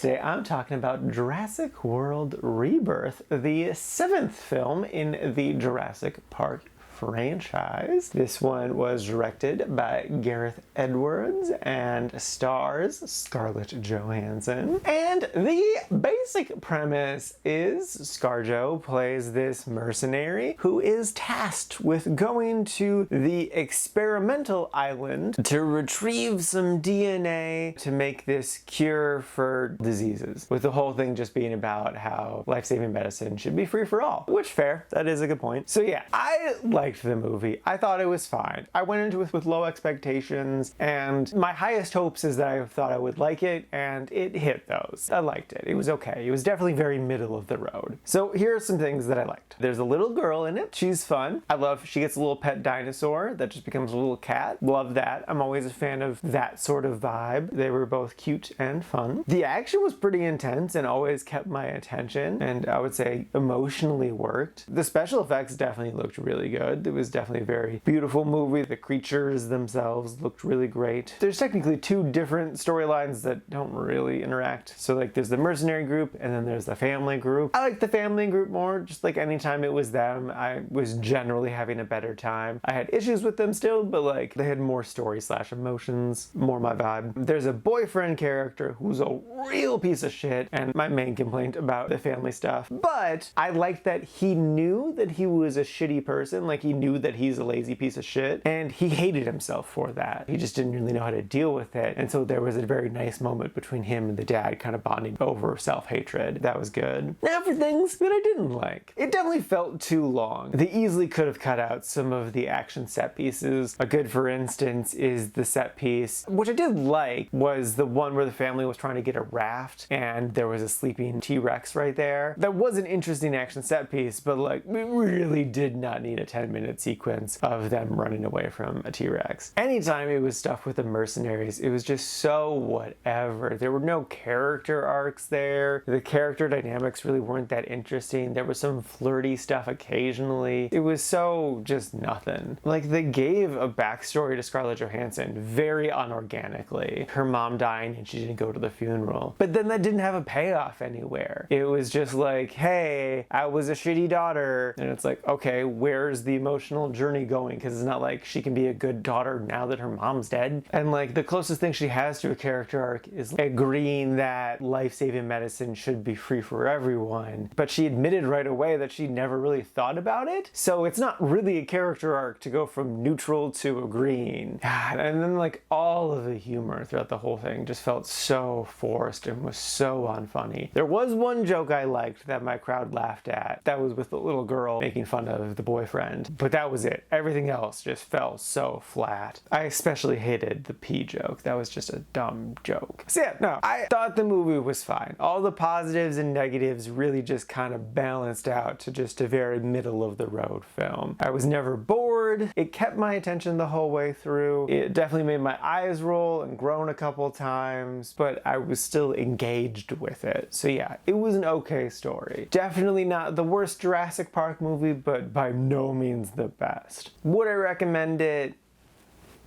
today I'm talking about Jurassic World Rebirth, the 7th film in the Jurassic Park franchise. This one was directed by Gareth Edwards and stars Scarlett Johansson. And the basic premise is ScarJo plays this mercenary who is tasked with going to the experimental island to retrieve some DNA to make this cure for diseases, with the whole thing just being about how life-saving medicine should be free for all. Which, fair, that is a good point. So yeah, I liked the movie. I thought it was fine. I went into it with low expectations, and my highest hopes is that I thought I would like it, and it hit those. I liked it. It was okay. It was definitely very middle of the road. So here are some things that I liked. There's a little girl in it. She's fun. I love she gets a little pet dinosaur that just becomes a little cat. Love that. I'm always a fan of that sort of vibe. They were both cute and fun. The action was pretty intense and always kept my attention, and I would say emotionally worked. The special effects definitely looked really good. It was definitely a very beautiful movie. The creatures themselves looked really great. There's technically two different storylines that don't really interact. So like there's the mercenary group and then there's the family group. I like the family group more. Just like anytime it was them, I was generally having a better time. I had issues with them still, but like they had more story / emotions, more my vibe. There's a boyfriend character who's a real piece of shit, and my main complaint about the family stuff. But I liked that he knew that he was a shitty person. Like he knew that he's a lazy piece of shit, and he hated himself for that. He just didn't really know how to deal with it, and so there was a very nice moment between him and the dad kind of bonding over self-hatred. That was good. Now for things that I didn't like. It definitely felt too long. They easily could have cut out some of the action set pieces. A good, for instance, is the set piece, which I did like, was the one where the family was trying to get a raft and there was a sleeping T-Rex right there. That was an interesting action set piece, but like we really did not need a 10-minute sequence of them running away from a T-Rex. Anytime it was stuff with the mercenaries, it was just so whatever. There were no character arcs there. The character dynamics really weren't that interesting. There was some flirty stuff occasionally. It was so just nothing. Like they gave a backstory to Scarlett Johansson very unorganically. Her mom dying and she didn't go to the funeral. But then that didn't have a payoff anywhere. It was just like, hey, I was a shitty daughter. And it's like, okay, where's the emotional journey going? Because it's not like she can be a good daughter now that her mom's dead. And like the closest thing she has to a character arc is agreeing that life-saving medicine should be free for everyone. But she admitted right away that she never really thought about it. So it's not really a character arc to go from neutral to agreeing. And then like all of the humor throughout the whole thing just felt so forced and was so unfunny. There was one joke I liked that my crowd laughed at. That was with the little girl making fun of the boyfriend. But that was it. Everything else just fell so flat. I especially hated the pee joke. That was just a dumb joke. So yeah, no, I thought the movie was fine. All the positives and negatives really just kind of balanced out to just a very middle of the road film. I was never bored. It kept my attention the whole way through. It definitely made my eyes roll and groan a couple times, but I was still engaged with it. So yeah, it was an okay story. Definitely not the worst Jurassic Park movie, but by no means the best. Would I recommend it?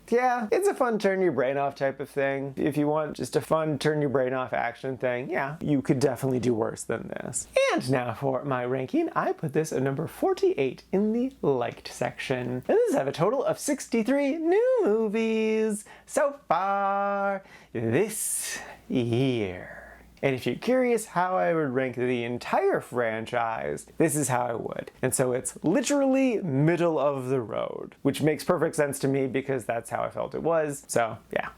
Yeah, it's a fun turn your brain off type of thing. If you want just a fun turn your brain off action thing, yeah, you could definitely do worse than this. And now for my ranking, I put this at number 48 in the liked section. And this has a total of 63 new movies so far this year. And if you're curious how I would rank the entire franchise, this is how I would. And so it's literally middle of the road, which makes perfect sense to me because that's how I felt it was. So yeah.